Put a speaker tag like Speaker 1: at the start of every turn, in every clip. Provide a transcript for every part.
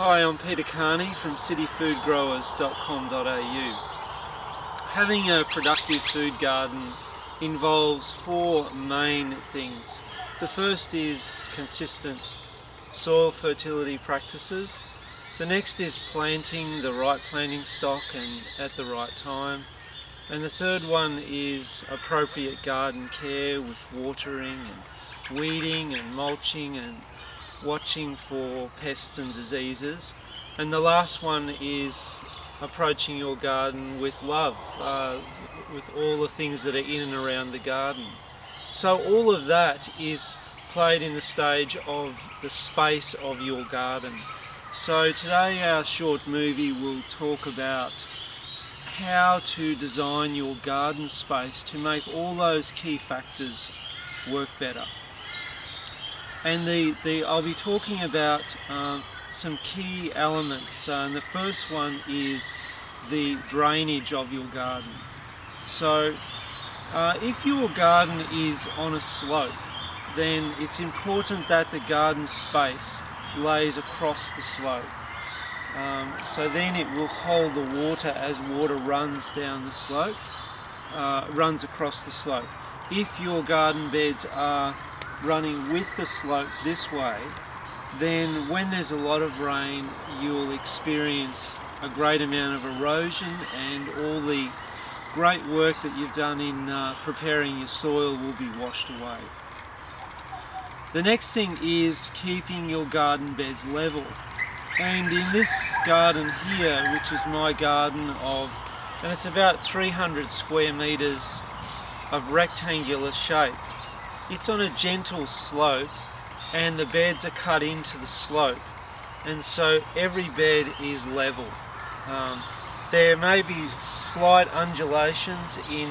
Speaker 1: Hi, I'm Peter Kearney from cityfoodgrowers.com.au. Having a productive food garden involves four main things. The first is consistent soil fertility practices. The next is planting the right planting stock and at the right time. And the third one is appropriate garden care with watering and weeding and mulching and watching for pests and diseases. And the last one is approaching your garden with love, with all the things that are in and around the garden. So all of that is played in the stage of the space of your garden. So today our short movie will talk about how to design your garden space to make all those key factors work better. And I'll be talking about some key elements. And the first one is the drainage of your garden. So if your garden is on a slope, then it's important that the garden space lays across the slope. So then it will hold the water as water runs down the slope, runs across the slope. If your garden beds are running with the slope this way, then when there's a lot of rain, you'll experience a great amount of erosion, and all the great work that you've done in preparing your soil will be washed away. The next thing is keeping your garden beds level. And in this garden here, which is my garden and it's about 300 square metres of rectangular shape, it's on a gentle slope and the beds are cut into the slope, and so every bed is level. There may be slight undulations in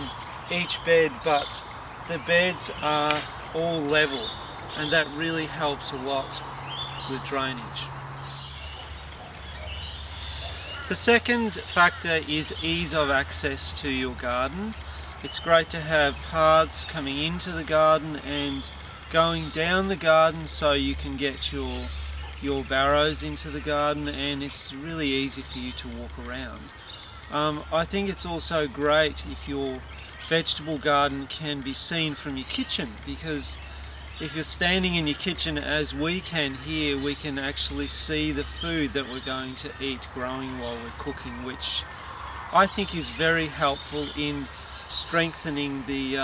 Speaker 1: each bed, but the beds are all level, and that really helps a lot with drainage. The second factor is ease of access to your garden. It's great to have paths coming into the garden and going down the garden so you can get your barrows into the garden, and it's really easy for you to walk around. I think it's also great if your vegetable garden can be seen from your kitchen, because if you're standing in your kitchen, as we can here, we can actually see the food that we're going to eat growing while we're cooking, which I think is very helpful in strengthening the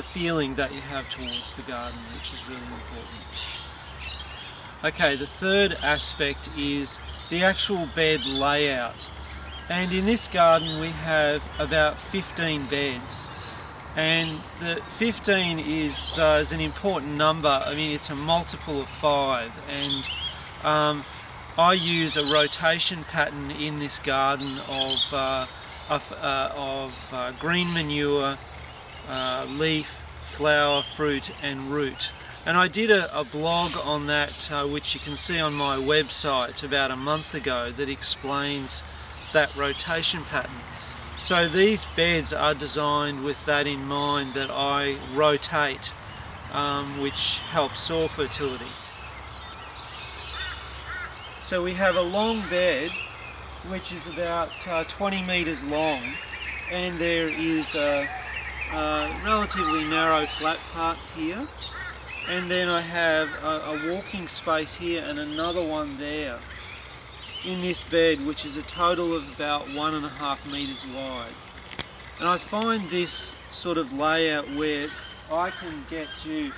Speaker 1: feeling that you have towards the garden, which is really important. Okay, the third aspect is the actual bed layout. And in this garden we have about 15 beds. And the 15 is an important number. I mean, it's a multiple of 5, and I use a rotation pattern in this garden of green manure, leaf, flower, fruit and root. And I did a blog on that which you can see on my website about a month ago that explains that rotation pattern. So these beds are designed with that in mind, that I rotate, which helps soil fertility. So we have a long bed which is about 20 metres long, and there is a relatively narrow flat part here, and then I have a walking space here and another one there in this bed, which is a total of about 1.5 metres wide. And I find this sort of layout where I can get to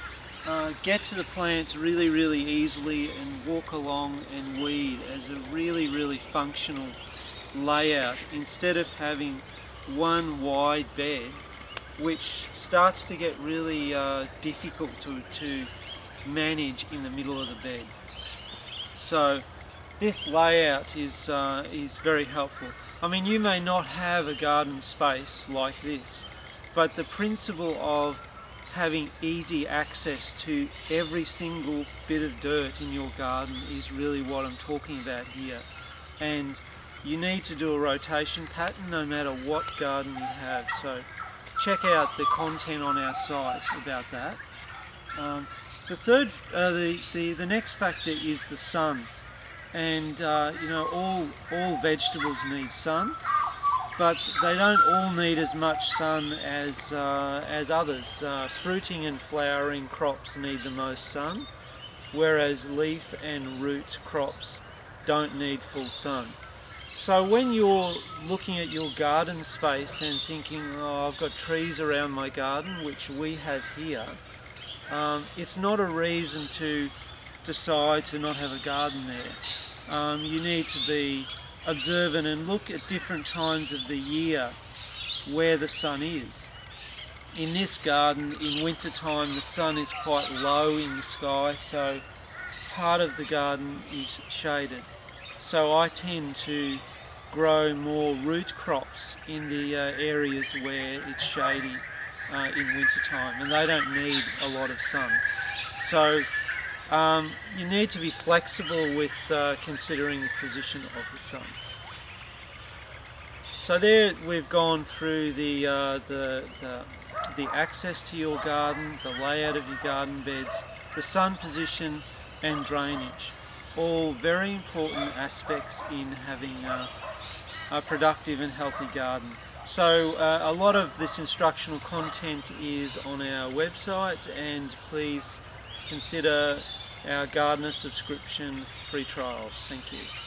Speaker 1: the plants really easily and walk along and weed as a really functional layout, instead of having one wide bed, which starts to get really difficult to manage in the middle of the bed. So this layout is very helpful. I mean, you may not have a garden space like this, but the principle of having easy access to every single bit of dirt in your garden is really what I'm talking about here. And you need to do a rotation pattern no matter what garden you have. So check out the content on our site about that. The next factor is the sun. and you know, all vegetables need sun, but they don't all need as much sun as others. Fruiting and flowering crops need the most sun, whereas leaf and root crops don't need full sun. So when you're looking at your garden space and thinking, oh, I've got trees around my garden, which we have here, it's not a reason to decide to not have a garden there. You need to be observant and look at different times of the year where the sun is. In this garden, in winter time, the sun is quite low in the sky, so part of the garden is shaded. So I tend to grow more root crops in the areas where it's shady in winter time, and they don't need a lot of sun. So you need to be flexible with considering the position of the sun. So there we've gone through the access to your garden, the layout of your garden beds, the sun position and drainage. All very important aspects in having a productive and healthy garden. So a lot of this instructional content is on our website, and please consider our gardener subscription free trial. Thank you.